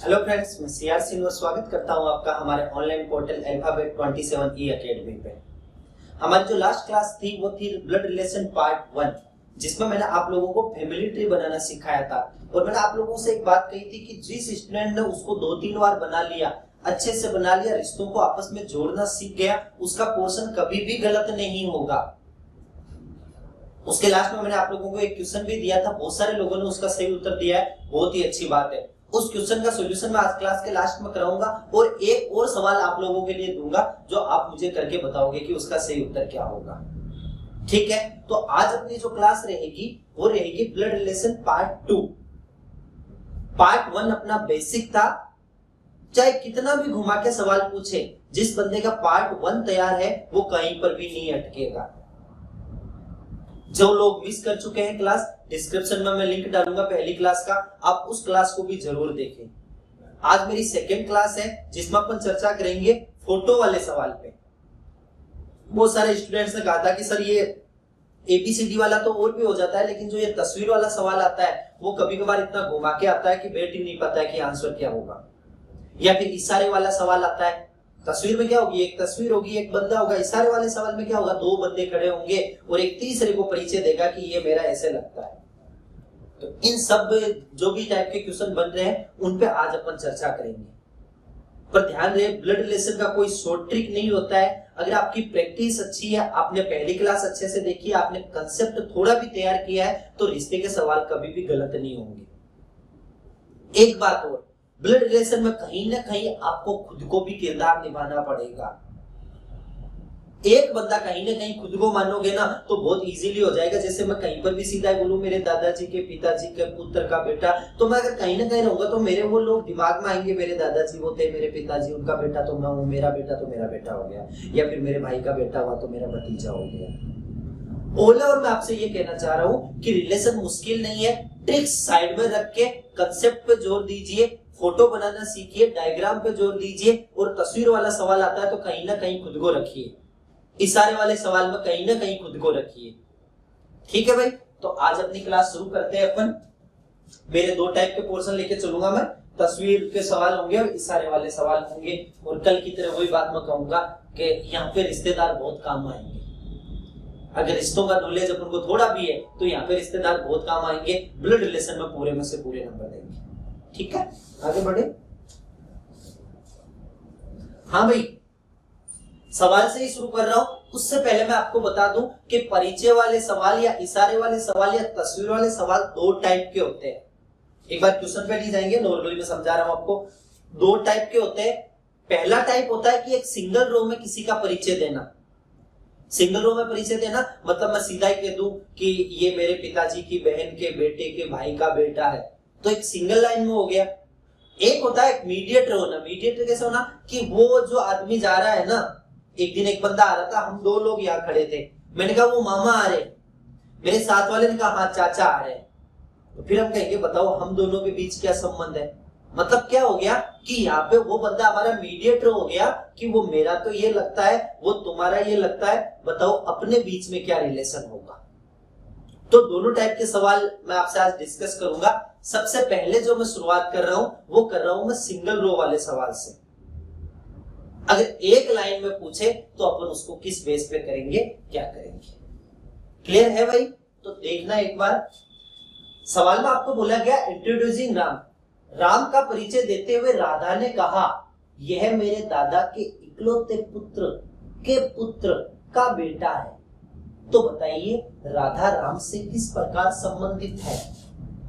Hello friends, मैं CR Singh और स्वागत करता हूं आपका हमारे ऑनलाइन पोर्टल अल्फाबेट 27 एकेडमी पे। हमारी जो लास्ट क्लास थी वो थी ब्लड रिलेशन पार्ट 1, जिसमें मैंने आप लोगों को फैमिली ट्री बनाना सिखाया था। और मैंने आप लोगों से एक बात कही थी कि जिस स्टूडेंट ने उसको 2-3 बार बना लिया, अच्छे से बना लिया, रिश्तों को आपस में जोड़ना सीख गया, उसका पोर्शन कभी भी गलत नहीं होगा। उसके लास्ट में मैंने आप लोगों को एक क्वेश्चन भी दिया था, बहुत सारे लोगों ने उसका सही उत्तर दिया है, बहुत ही अच्छी बात है। उस क्वेश्चन का सॉल्यूशन मैं आज क्लास के लास्ट में कराऊंगा और एक और सवाल आप लोगों के लिए दूंगा जो आप मुझे करके बताओगे कि उसका सही उत्तर क्या होगा। ठीक है, तो आज अपनी जो क्लास रहेगी वो रहेगी ब्लड रिलेशन पार्ट 2। पार्ट 1 अपना बेसिक था, चाहे कितना भी घुमा के सवाल पूछे, जिस बंदे का पार्ट 1 तैयार है वो कहीं पर भी नहीं अटकेगा। जो लोग मिस कर चुके हैं क्लास, डिस्क्रिप्शन में मैं लिंक डालूंगा पहली क्लास का, आप उस क्लास को भी जरूर देखें। आज मेरी सेकेंड क्लास है जिसमें अपन चर्चा करेंगे फोटो वाले सवाल पे। बहुत सारे स्टूडेंट्स ने कहा था कि सर ये एबीसीडी वाला तो और भी हो जाता है, लेकिन जो ये तस्वीर वाला सवाल आता है वो कभी कभार इतना घुमा के आता है कि बैठ ही नहीं पाता है कि आंसर क्या होगा। या फिर इशारे वाला सवाल आता है, तस्वीर में क्या होगी, एक तस्वीर होगी, एक बंदा होगा। इशारे वाले सवाल में क्या होगा, 2 बंदे खड़े होंगे और एक तीसरे को परिचय देगा कि ये मेरा ऐसे लगता है। तो इन सब जो भी टाइप के क्वेश्चन बन रहे हैं उन पे आज अपन चर्चा करेंगे। पर ध्यान रहे, ब्लड रिलेशन का कोई शॉर्ट ट्रिक नहीं होता है। अगर आपकी प्रैक्टिस अच्छी है, आपने पहली क्लास अच्छे से देखी है, आपने कंसेप्ट थोड़ा भी तैयार किया है, तो रिश्ते के सवाल कभी भी गलत नहीं होंगे। एक बात और, ब्लड रिलेशन में कहीं ना कहीं आपको खुद को भी किरदार निभाना पड़ेगा। एक बंदा कहीं ना कहीं खुद को मानोगे ना तो बहुत इजीली हो जाएगा। जैसे मैं कहीं पर भी सीधा बोलूं मेरे दादाजी के पिताजी के पुत्र का बेटा, तो मैं अगर कहीं ना कहीं रहूंगा तो मेरे वो लोग दिमाग में आएंगे, मेरे दादाजी वो थे, मेरे पिताजी उनका बेटा तो मैं हूं, मेरा बेटा तो मेरा बेटा हो गया, या फिर मेरे भाई का बेटा हुआ तो मेरा भतीजा हो गया। ओला, और मैं आपसे ये कहना चाह रहा हूं कि रिलेशन मुश्किल नहीं है। ट्रिक्स साइड में रख के कंसेप्ट पे जोर दीजिए, फोटो बनाना सीखिए, डायग्राम पे जोर दीजिए, और तस्वीर वाला सवाल आता है तो कहीं ना कहीं खुद को रखिए, इशारे वाले सवाल में कहीं ना कहीं खुद को रखिए। ठीक है भाई, तो आज अपनी क्लास शुरू करते हैं अपन। मेरे 2 टाइप के पोर्शन लेके चलूंगा मैं, तस्वीर के सवाल होंगे और इशारे वाले सवाल होंगे। और कल की तरह वही बात मैं कहूंगा कि यहाँ पे रिश्तेदार बहुत काम आएंगे। अगर रिश्तों का नॉलेज अपन को थोड़ा भी है तो यहाँ पे रिश्तेदार बहुत काम आएंगे। ब्लड रिलेशन में पूरे में से पूरे नंबर देंगे। ठीक है, आगे बढ़े। हाँ भाई, सवाल से ही शुरू कर रहा हूं। उससे पहले मैं आपको बता दूं कि परिचय वाले सवाल या इशारे वाले सवाल या तस्वीर वाले सवाल 2 टाइप के होते हैं। एक बार क्वेश्चन पे नहीं जाएंगे, नॉर्मली मैं समझा रहा हूं आपको। 2 टाइप के होते हैं। पहला टाइप होता है कि एक सिंगल रो में किसी का परिचय देना। सिंगल रो में परिचय देना मतलब मैं सीधा ही कह दूं कि ये मेरे पिताजी की बहन के बेटे के भाई का बेटा है, तो एक सिंगल लाइन में हो गया। एक होता है मीडिएटर होना। मीडिएटर कैसे होना कि वो जो आदमी जा रहा है ना, एक दिन एक बंदा आ रहा था, हम 2 लोग यहाँ खड़े थे, मैंने कहा वो मामा आ रहे, मेरे साथ वाले ने कहा हाँ चाचा आ रहे, तो फिर हम कहेंगे बताओ हम दोनों के बीच क्या संबंध है। मतलब क्या हो गया कि यहाँ पे वो बंदा हमारा मीडिएटर हो गया कि वो मेरा तो ये लगता है, वो तुम्हारा ये लगता है, बताओ अपने बीच में क्या रिलेशन होगा। तो दोनों टाइप के सवाल मैं आपसे आज डिस्कस करूंगा। सबसे पहले जो मैं शुरुआत कर रहा हूं वो कर रहा हूं मैं सिंगल रो वाले सवाल से। अगर एक लाइन में पूछे तो अपन उसको किस बेस पे करेंगे, क्या करेंगे। क्लियर है भाई? तो देखना एक बार। सवाल में आपको बोला गया इंट्रोड्यूसिंग राम। राम का परिचय देते हुए राधा ने कहा यह मेरे दादा के इकलौते पुत्र के पुत्र का बेटा है। तो बताइए राधा राम से किस प्रकार संबंधित है।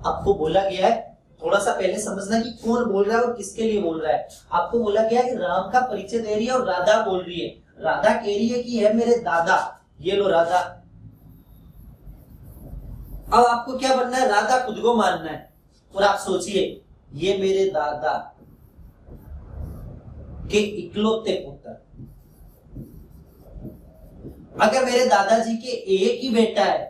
आपको बोला गया है, थोड़ा सा पहले समझना कि कौन बोल रहा है और किसके लिए बोल रहा है। आपको बोला गया है कि राम का परिचय दे रही है और राधा बोल रही है। राधा कह रही है कि यह मेरे दादा, ये लो राधा। अब आपको क्या बनना है, राधा खुद को मानना है। और आप सोचिए ये मेरे दादा के इकलौते पुत्र। अगर मेरे दादाजी के एक ही बेटा है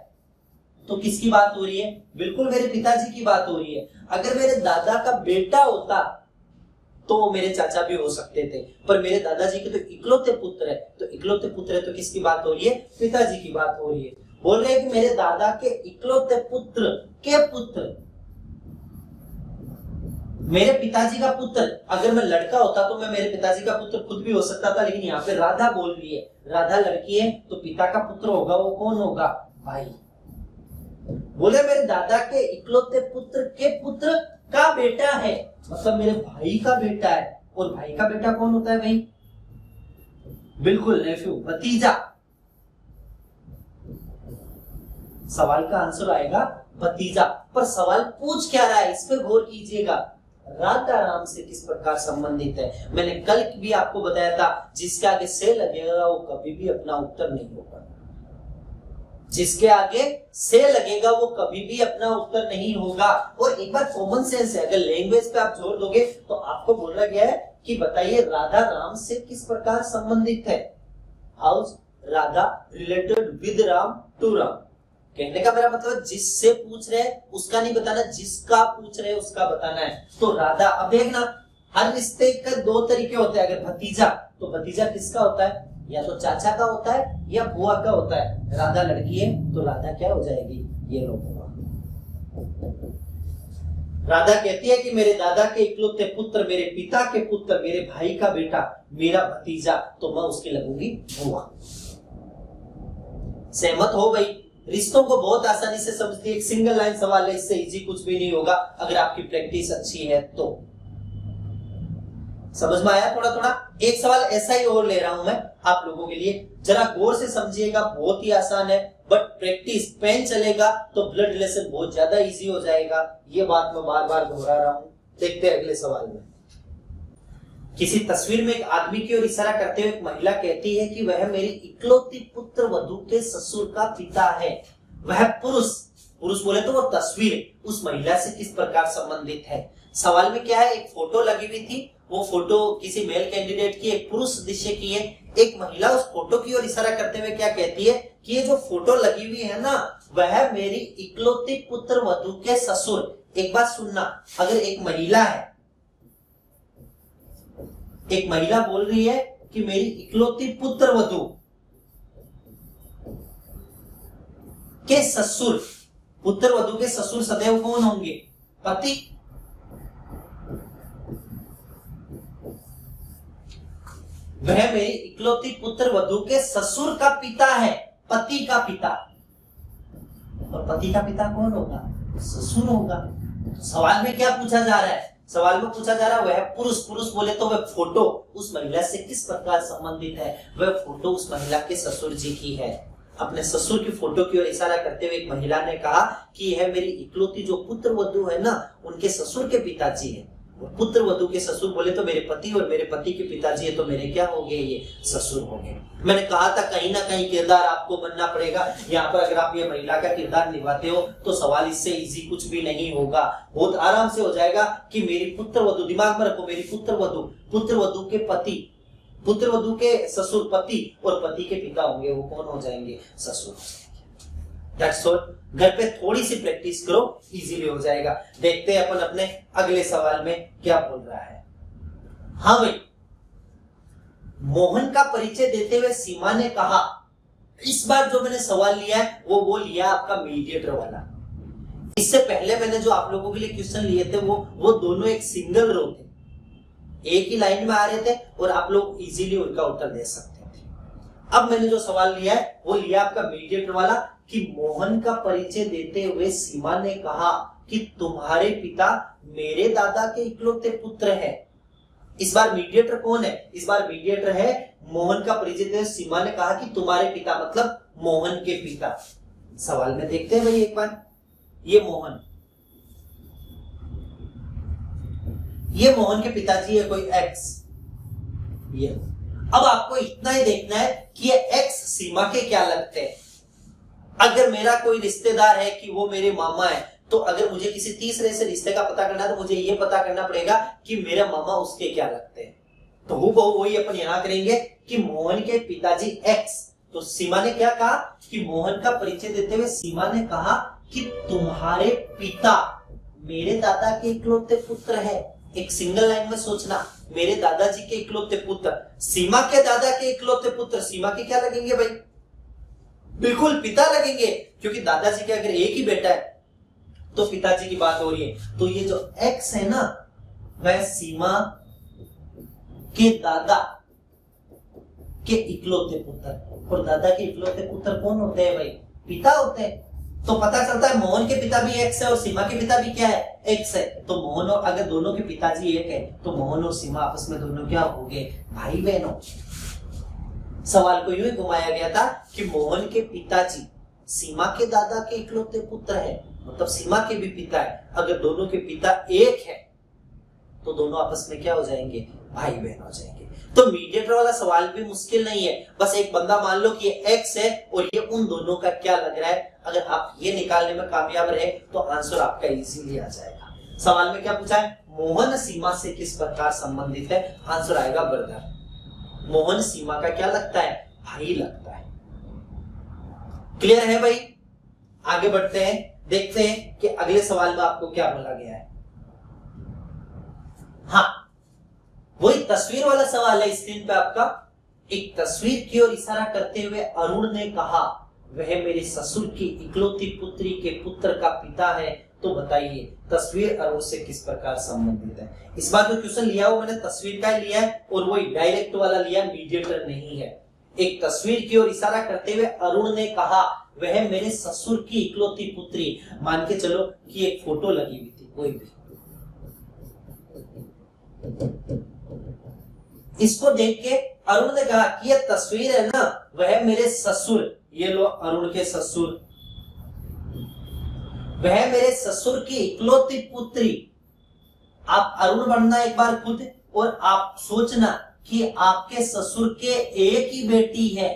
तो किसकी बात हो रही है, बिल्कुल मेरे पिताजी की बात हो रही है। अगर मेरे दादा का बेटा होता तो वो मेरे चाचा भी हो सकते थे, पर मेरे दादाजी के तो इकलौते पुत्र है, तो इकलौते पुत्र है तो किसकी बात हो रही है, पिताजी की बात हो रही है। बोल रहे हैं कि मेरे दादा के इकलौते पुत्र के पुत्र मेरे पिताजी का पुत्र, अगर मैं लड़का होता तो मैं मेरे पिताजी का पुत्र खुद भी हो सकता था, लेकिन यहाँ पे राधा बोल रही है, राधा लड़की है तो पिता का पुत्र होगा, वो कौन होगा? भाई। बोले मेरे दादा के इकलौते पुत्र के पुत्र का बेटा है, मतलब मेरे भाई का बेटा है। और भाई का बेटा कौन होता है भाई? बिल्कुल नेफ्यू, भतीजा। सवाल का आंसर आएगा भतीजा। पर सवाल पूछ क्या रहा है, इस पे गौर कीजिएगा। राधा राम से किस प्रकार संबंधित है? मैंने कल भी आपको बताया था, जिसके आगे से लगेगा वो कभी भी अपना उत्तर नहीं होगा। जिसके आगे से लगेगा वो कभी भी अपना उत्तर नहीं होगा। और एक बार कॉमन सेंस है, अगर लैंग्वेज पे आप जोर दोगे तो आपको बोला गया है कि बताइए राधा राम से किस प्रकार संबंधित है। How Radha related with Ram to Ram. कहने का मेरा मतलब जिससे पूछ रहे हैं उसका नहीं बताना, जिसका पूछ रहे हैं उसका बताना है। तो राधा, अब देखना हर रिश्ते के दो तरीके होते हैं। अगर भतीजा, तो भतीजा किसका होता है? या तो चाचा का होता है या बुआ का होता है। राधा लड़की है तो राधा क्या हो जाएगी? ये लोग होगा। राधा कहती है कि मेरे दादा के इकलौते पुत्र, मेरे पिता के पुत्र, मेरे भाई का बेटा, मेरा भतीजा, तो मैं उसकी लगूंगी बुआ। सहमत हो गई? रिश्तों को बहुत आसानी से समझती है, एक सिंगल लाइन सवाल है, इससे इजी कुछ भी नहीं होगा अगर आपकी प्रैक्टिस अच्छी है तो। समझ में आया थोड़ा थोड़ा? एक सवाल ऐसा ही और ले रहा हूं मैं आप लोगों के लिए, जरा गौर से समझिएगा, बहुत ही आसान है, बट प्रैक्टिस पेन चलेगा तो ब्लड रिलेशन बहुत ज्यादा इजी हो जाएगा। ये बात मैं बार बार दोहरा रहा हूं। देखते हैं अगले सवाल में। किसी तस्वीर में एक आदमी की ओर इशारा करते हुए एक महिला कहती है कि वह मेरी इकलौती पुत्र वधू के ससुर का पिता है। वह पुरुष, पुरुष बोले तो वो तस्वीर उस महिला से किस प्रकार संबंधित है? सवाल में क्या है, एक फोटो लगी हुई थी, वो फोटो किसी मेल कैंडिडेट की, एक पुरुष दृश्य की है। एक महिला उस फोटो की ओर इशारा करते हुए क्या कहती है कि ये जो फोटो लगी हुई है ना, वह मेरी इकलौती पुत्र वधू के ससुर। एक बात सुनना, अगर एक महिला है, एक महिला बोल रही है कि मेरी इकलौती पुत्र वधू के ससुर, पुत्र वधू के ससुर सदैव कौन होंगे? पति। वह मेरी इकलौती पुत्र वधू के ससुर का पिता है, पति का पिता। और पति का पिता कौन होगा? ससुर होगा। तो सवाल में क्या पूछा जा रहा है? सवाल में पूछा जा रहा है वह पुरुष, पुरुष बोले तो वह फोटो उस महिला से किस प्रकार संबंधित है? वह फोटो उस महिला के ससुर जी की है। अपने ससुर की फोटो की ओर इशारा करते हुए एक महिला ने कहा कि यह मेरी इकलौती जो पुत्र वधू है ना, उनके ससुर के पिताजी है। पुत्र वधू के ससुर बोले तो मेरे पति, और मेरे पति के पिताजी है तो मेरे क्या हो गए? ये ससुर हो गए। मैंने कहा था कहीं ना कहीं किरदार आपको बनना पड़ेगा। यहाँ पर अगर आप ये महिला का किरदार निभाते हो तो सवाल इससे इजी कुछ भी नहीं होगा, बहुत आराम से हो जाएगा कि मेरी पुत्र वधू, दिमाग में रखो, मेरी पुत्र वधू, पुत्र वधू के पति, पुत्र वधू के ससुर पति, और पति के पिता होंगे वो कौन हो जाएंगे? ससुर। That's all। घर पे थोड़ी सी प्रैक्टिस करो, इजीली हो जाएगा। देखते हैं अपन अपने अगले सवाल में क्या बोल रहा है। हाँ भाई, मोहन का परिचय देते हुए सीमा ने कहा, इस बार जो मैंने सवाल लिया है वो लिया आपका मीडिएटर वाला। इससे पहले मैंने जो आप लोगों के लिए क्वेश्चन लिए थे वो दोनों एक सिंगल रो थे, एक ही लाइन में आ रहे थे और आप लोग इजीली उनका उत्तर दे सकते थे। अब मैंने जो सवाल लिया है वो लिया आपका मीडिएटर वाला कि मोहन का परिचय देते हुए सीमा ने कहा कि तुम्हारे पिता मेरे दादा के इकलौते पुत्र हैं। इस बार मीडिएटर कौन है? इस बार मीडिएटर है मोहन का परिचय देते हुए सीमा ने कहा कि तुम्हारे पिता, मतलब मोहन के पिता। सवाल में देखते हैं भाई एक बार, ये मोहन के पिताजी है कोई एक्स। ये अब आपको इतना ही देखना है कि ये एक्स सीमा के क्या लगते हैं। अगर मेरा कोई रिश्तेदार है कि वो मेरे मामा है, तो अगर मुझे किसी तीसरे से रिश्ते का पता करना है तो मुझे ये पता करना पड़ेगा कि मेरा मामा उसके क्या लगते हैं। तो हूबहू वही अपन यहां करेंगे कि मोहन के पिताजी एक्स। तो सीमा ने क्या कहा कि मोहन का परिचय देते हुए सीमा ने कहा कि तुम्हारे पिता मेरे दादा के इकलौते पुत्र है। एक सिंगल लाइन में सोचना, मेरे दादाजी के इकलौते पुत्र, सीमा के दादा के इकलौते पुत्र, सीमा के क्या लगेंगे भाई? बिल्कुल पिता लगेंगे, क्योंकि दादाजी के अगर एक ही बेटा है तो पिताजी की बात हो रही है। तो ये जो एक्स है ना, वह सीमा के दादा के इकलौते पुत्र। और दादा के इकलौते पुत्र कौन होते हैं भाई? पिता होते हैं। तो पता चलता है मोहन के पिता भी एक्स है और सीमा के पिता भी क्या है? एक्स है। तो मोहन और अगर दोनों के पिताजी एक है तो मोहन और सीमा आपस में दोनों क्या हो गए? भाई बहनों। सवाल को यूं ही घुमाया गया था कि मोहन के पिताजी सीमा के दादा के इकलौते पुत्र है, मतलब सीमा के भी पिता है। अगर दोनों के पिता एक है तो दोनों आपस में क्या हो जाएंगे? भाई बहन हो जाएंगे। तो मीडिएटर वाला सवाल भी मुश्किल नहीं है। बस एक बंदा मान लो कि ये एक्स है और ये उन दोनों का क्या लग रहा है। अगर आप ये निकालने में कामयाब रहे तो आंसर आपका इजीली आ जाएगा। सवाल में क्या पूछा है? मोहन सीमा से किस प्रकार संबंधित है? आंसर आएगा ब्रदर। मोहन सीमा का क्या लगता है? भाई लगता है। क्लियर है भाई? आगे बढ़ते हैं, देखते हैं कि अगले सवाल में आपको क्या बोला गया है। हाँ, वही तस्वीर वाला सवाल है स्क्रीन पे आपका। एक तस्वीर की ओर इशारा करते हुए अरुण ने कहा, वह मेरे ससुर की इकलौती पुत्री के पुत्र का पिता है। तो बताइए तस्वीर अरुण से किस प्रकार संबंधित है? इस बार जो क्वेश्चन लिया वो मैंने तस्वीर का लिया है और वही डायरेक्ट वाला लिया, मीडिएटर नहीं है। एक तस्वीर की ओर इशारा करते हुए अरुण ने कहा, वह मेरे ससुर की इकलौती पुत्री। मान के चलो कि एक फोटो लगी हुई थी कोई भी, इसको देख के अरुण ने कहा कि यह तस्वीर है ना, वह मेरे ससुर, ये लो अरुण के ससुर, वह मेरे ससुर की इकलौती पुत्री। आप अरुण बनना एक बार खुद और आप सोचना कि आपके ससुर के एक ही बेटी है।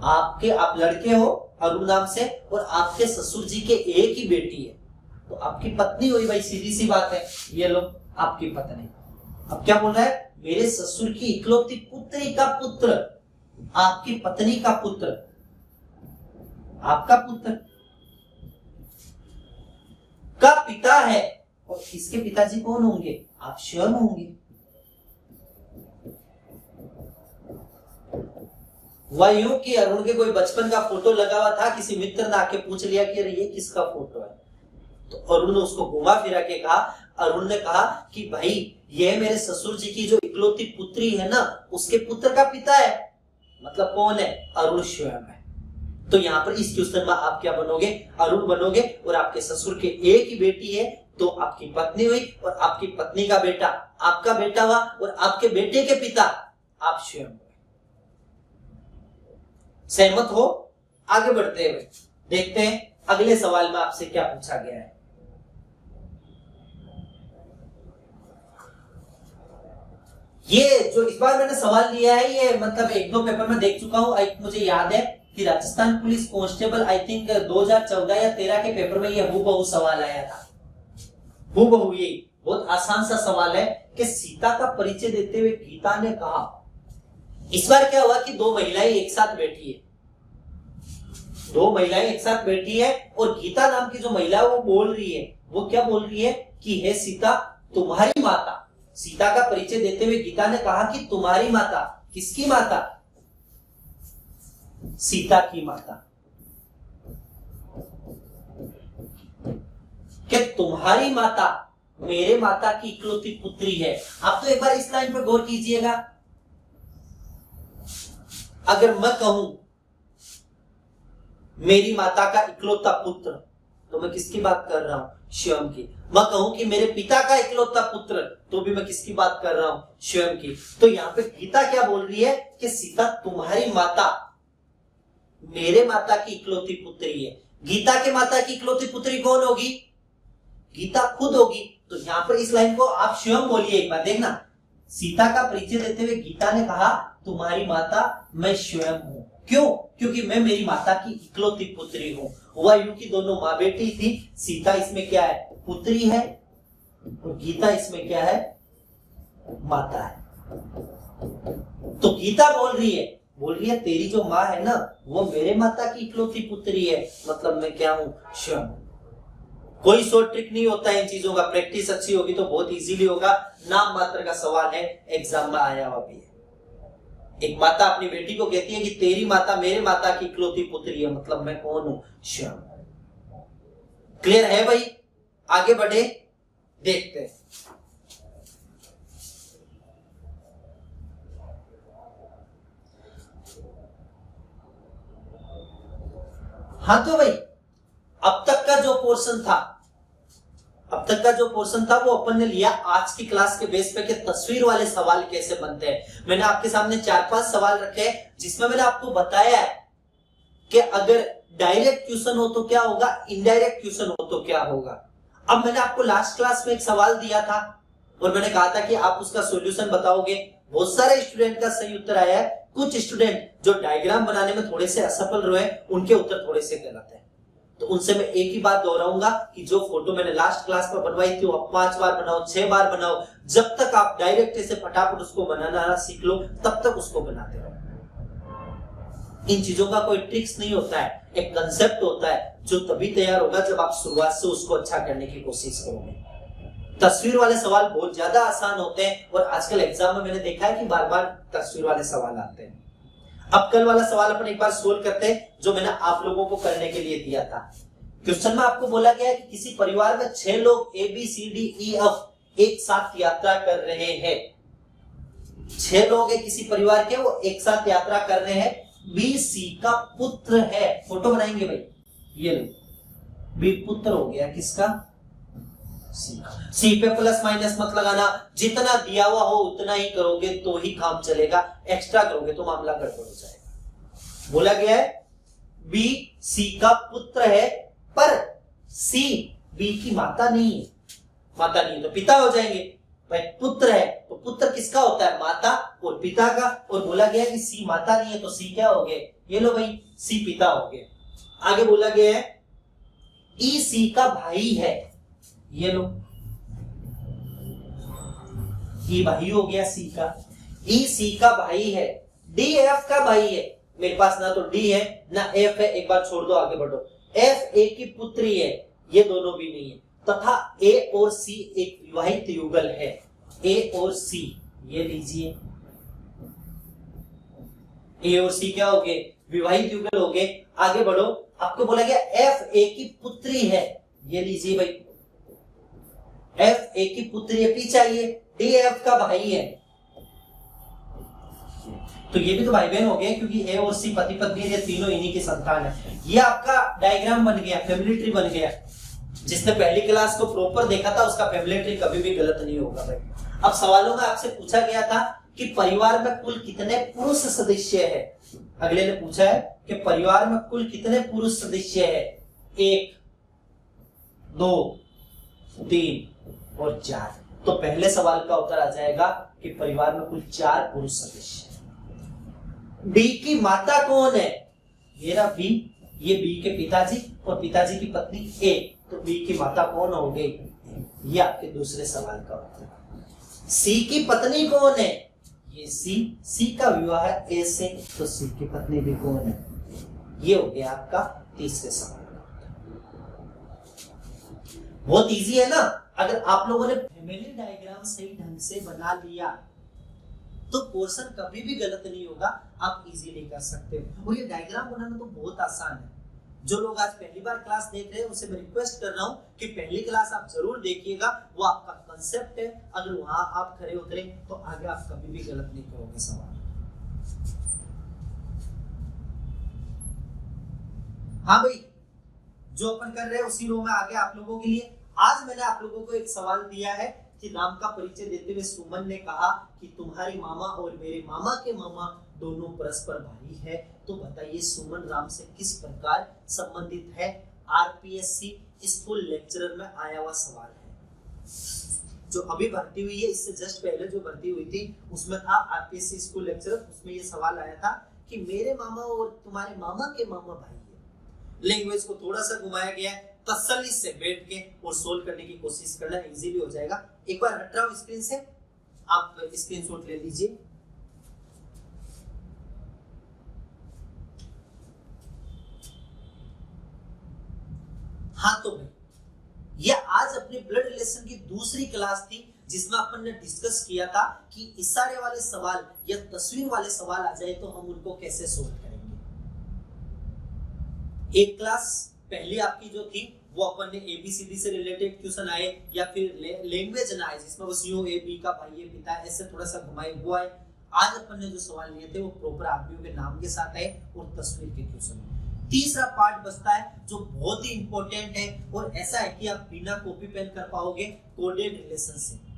आप लड़के हो अरुण नाम से और आपके ससुर जी के एक ही बेटी है, तो आपकी पत्नी हुई भाई, सीधी सी बात है। ये लो आपकी पत्नी। अब क्या बोल रहा है? मेरे ससुर की इकलौती पुत्री का पुत्र, आपकी पत्नी का पुत्र, आपका पुत्र का पिता है। और इसके पिताजी कौन होंगे? आप स्वयं होंगे। वह यूं कि अरुण के कोई बचपन का फोटो लगा हुआ था, किसी मित्र ने आके पूछ लिया कि अरे ये किसका फोटो है? तो अरुण ने उसको घुमा फिरा के कहा, अरुण ने कहा कि भाई ये मेरे ससुर जी की जो इकलौती पुत्री है ना, उसके पुत्र का पिता है। मतलब कौन है? अरुण स्वयं है। तो यहाँ पर इस क्वेश्चन में आप क्या बनोगे? अरुण बनोगे। और आपके ससुर के एक ही बेटी है तो आपकी पत्नी हुई, और आपकी पत्नी का बेटा आपका बेटा हुआ, और आपके बेटे के पिता आप स्वयं हुए। सहमत हो? आगे बढ़ते हुए देखते हैं अगले सवाल में आपसे क्या पूछा गया है। ये जो इस बार मैंने सवाल लिया है, ये मतलब एक दो पेपर में देख चुका हूं। मुझे याद है कि Rajasthan police constable I think 2014 या 13 के पेपर में ये हूबहू सवाल आया था। हूबहू ये बहुत आसान सा सवाल है कि सीता का परिचय देते हुए गीता ने कहा। इस बार क्या हुआ कि दो महिलाएं एक साथ बैठी है, दो महिलाएं एक साथ बैठी है और गीता नाम की जो महिला है वो बोल रही है। वो क्या बोल रही है कि हे सीता, तुम्हारी माता। सीता का परिचय देते हुए गीता ने कहा कि तुम्हारी माता। किसकी माता? सीता की माता। कि तुम्हारी माता मेरे माता की इकलौती पुत्री है। आप तो एक बार इस लाइन पर गौर कीजिएगा। अगर मैं कहूं मेरी माता का इकलौता पुत्र, तो मैं किसकी बात कर रहा हूं? स्वयं की। मैं कहूं कि मेरे पिता का इकलौता पुत्र, तो भी मैं किसकी बात कर रहा हूं? स्वयं की। तो यहां पे गीता क्या बोल रही है कि सीता तुम्हारी माता मेरे माता की इकलौती पुत्री है। गीता के माता की इकलौती पुत्री कौन होगी? गीता खुद होगी। तो यहां पर इस लाइन को आप स्वयं बोलिए एक बार, देखना। सीता का परिचय देते हुए गीता ने कहा तुम्हारी माता मैं स्वयं हूं। क्यों? क्योंकि मैं मेरी माता की इकलौती पुत्री हूं। हुआ यूं कि दोनों मां बेटी थी। सीता इसमें क्या है? पुत्री है, और गीता इसमें क्या है? माता है। तो गीता बोल रही है तेरी जो माँ है ना, वो मेरे माता की इकलौती पुत्री है। मतलब मैं क्या हूं? स्वयं। कोई शॉर्ट ट्रिक नहीं होता है इन चीजों का। प्रैक्टिस अच्छी होगी तो बहुत इजीली होगा। नाम मात्र का सवाल है, एग्जाम में आया हुआ भी है। एक माता अपनी बेटी को कहती है कि तेरी माता मेरे माता की इकलौती पुत्री है। मतलब मैं कौन हूं? स्वयं। क्लियर है भाई? आगे बढ़े, देखते हैं। हाँ तो भाई अब तक का जो पोर्शन था वो अपन ने लिया आज की क्लास के बेस पे कि तस्वीर वाले सवाल कैसे बनते हैं। मैंने आपके सामने 4-5 सवाल रखे हैं जिसमें मैंने आपको बताया है कि अगर डायरेक्ट क्वेश्चन हो तो क्या होगा, इनडायरेक्ट क्वेश्चन हो तो क्या होगा। अब मैंने आपको लास्ट क्लास में एक सवाल दिया था और मैंने कहा था कि आप उसका सॉल्यूशन बताओगे। बहुत सारे स्टूडेंट का सही उत्तर आया है। कुछ स्टूडेंट जो डायग्राम बनाने में थोड़े से असफल रहे उनके उत्तर थोड़े से गलत है। तो उनसे मैं एक ही बात दोहराऊंगा कि जो फोटो मैंने लास्ट क्लास में बनवाई थी वो आप 5 बार बनाओ, 6 बार बनाओ। जब तक आप डायरेक्ट से फटाफट उसको बनाना सीख लो तब तक उसको बनाते रहो। इन चीजों का कोई ट्रिक्स नहीं होता है, एक कंसेप्ट होता है जो तभी तैयार होगा जब आप शुरुआत से उसको अच्छा करने की कोशिश करोगे। तस्वीर वाले सवाल बहुत ज्यादा आसान होते हैं और आजकल एग्जाम में मैंने देखा है कि बार बार तस्वीर वाले सवाल आते हैं। अब कल वाला सवाल अपन एक बार सोल्व करते हैं जो मैंने आप लोगों को करने के लिए दिया था। क्वेश्चन में आपको बोला गया है कि किसी परिवार में 6 लोग ABCDEF एक साथ यात्रा कर रहे हैं। 6 लोग है किसी परिवार के, वो एक साथ यात्रा कर रहे हैं। BC का पुत्र है, फोटो बनाएंगे भाई, ये लो B पुत्र हो गया किसका, सी पे प्लस माइनस मत लगाना, जितना दिया हुआ हो उतना ही करोगे तो ही काम चलेगा, एक्स्ट्रा करोगे तो मामला गड़बड़ हो जाएगा। बोला गया है बी सी का पुत्र है पर सी बी की माता नहीं है, माता नहीं है तो पिता हो जाएंगे। भाई पुत्र है तो पुत्र किसका होता है, माता और पिता का। और बोला गया कि सी माता नहीं है तो सी क्या हो गए, ये लो भाई सी पिता हो गए। आगे बोला गया है ई सी का भाई है, ये लो ई भाई हो गया सी का, ई सी का भाई है, डी एफ का भाई है। मेरे पास ना तो डी है ना एफ है, एक बार छोड़ दो आगे बढ़ो। एफ ए की पुत्री है, ये दोनों भी नहीं है। तथा ए और सी एक विवाहित युगल है, ए और सी ये लीजिए, ए और सी क्या हो गए, विवाहित युगल हो गए। आगे बढ़ो, आपको बोला गया एफ ए की पुत्री है, ये लीजिए भाई एफ ए की पुत्री है, पी चाहिए, डी एफ का भाई है तो ये भी तो भाई बहन हो गए क्योंकि ए और सी पति पत्नी ये तीनों इन्हीं की संतान है। ये आपका डायग्राम बन गया, फैमिली ट्री बन गया। जिसने पहली क्लास को प्रॉपर देखा था उसका फैमिली ट्री कभी भी गलत नहीं होगा भाई। अब सवालों में आपसे पूछा गया था कि परिवार में कुल कितने पुरुष सदस्य है। अगले ने पूछा है कि परिवार में कुल कितने पुरुष सदस्य है, 1 2 3 और 4। तो पहले सवाल का उत्तर आ जाएगा कि परिवार में कुल 4 पुरुष सदस्य। बी की माता कौन है, मेरा बी, ये बी के पिताजी और पिताजी की पत्नी ए, तो बी की माता कौन हो गई, ये आपके दूसरे सवाल का उत्तर। सी की पत्नी कौन है, ये सी, सी का विवाह है ए से तो सी की पत्नी भी कौन है, ये हो गया आपका तीसरे सवाल का उत्तर। बहुत इजी है ना। अगर आप लोगों ने फैमिली डायग्राम सही ढंग से बना लिया तो पोर्शन कभी भी गलत नहीं होगा, आप इजीली कर सकते हो। और ये डायग्राम बनाना तो बहुत आसान है। जो लोग आज पहली बार क्लास देख रहे हैं उनसे मैं रिक्वेस्ट कर रहा हूं कि पहली क्लास आप जरूर देखिएगा, वो आपका कंसेप्ट है। अगर वहां आप खड़े उतरे तो आगे आप कभी भी गलत नहीं करोगे सवाल। हाँ भाई, जो अपन कर रहे हैं उसी रो में आगे आप लोगों के लिए आज मैंने आप लोगों को एक सवाल दिया है कि राम का परिचय देते हुए सुमन ने कहा कि तुम्हारे मामा और मेरे मामा के मामा दोनों परस्पर भाई है, तो बताइए सुमन राम से किस प्रकार संबंधित है। आरपीएससी स्कूल लेक्चरर में आया हुआ सवाल है जो अभी भर्ती हुई है, इससे जस्ट पहले जो भर्ती हुई थी उसमें था आरपीएससी स्कूल लेक्चरर, उसमें ये सवाल आया था कि मेरे मामा और तुम्हारे मामा के मामा भाई है। लैंग्वेज को थोड़ा सा घुमाया गया है, तसल्ली से बैठ के और सोल्व करने की कोशिश करना, इजीली हो जाएगा। एक बार हट रहा हूं स्क्रीन से, आप स्क्रीनशॉट ले लीजिए। हाँ तो भाई ये आज अपने ब्लड रिलेशन की दूसरी क्लास थी जिसमें अपन ने डिस्कस किया था कि इशारे वाले सवाल या तस्वीर वाले सवाल आ जाए तो हम उनको कैसे सोल्व करेंगे। एक क्लास पहली आपकी जो थी वो अपन ने एबीसीडी से रिलेटेड क्वेश्चन आए या फिर लैंग्वेज ना आए जिसमें बस यूं ए बी का भाई ये पिता है ऐसे थोड़ा सा घुमाए वो आए। आज अपन ने जो सवाल लिए थे वो प्रॉपर आदमियों के नाम के साथ आए और तस्वीर के क्वेश्चन। तीसरा पार्ट बचता है जो बहुत ही इंपॉर्टेंट है और ऐसा है कि आप बिना कॉपी पेन कर पाओगे, coded relationship.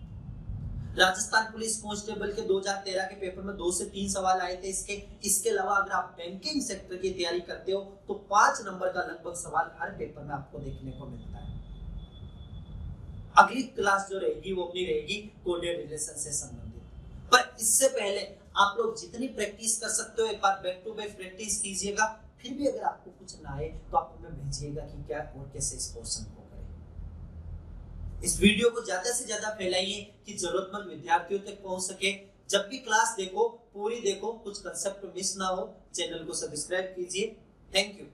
Rajasthan police constable के 2013 के पेपर में 2 से 3 सवाल आए थे इसके अलावा अगर आप बैंकिंग सेक्टर की तैयारी करते हो तो 5 नंबर का लगभग सवाल हर पेपर में आपको देखने को मिलता है। अगली क्लास जो रहेगी वो अपनी रहेगी कोडेड रिलेशन से संबंधित। पर इससे पहले आप लोग जितनी प्रैक्टिस कर सकते हो एक बार बैक टू बैक प्रैक्टिस कीजिएगा। फिर भी अगर आपको कुछ ना आए तो आप हमें भेजिएगा कि क्या और कैसे इस पोर्शन को करें। इस वीडियो को ज्यादा से ज्यादा फैलाइए कि जरूरतमंद विद्यार्थियों तक पहुंच सके। जब भी क्लास देखो पूरी देखो, कुछ कंसेप्ट मिस ना हो। चैनल को सब्सक्राइब कीजिए। Thank you.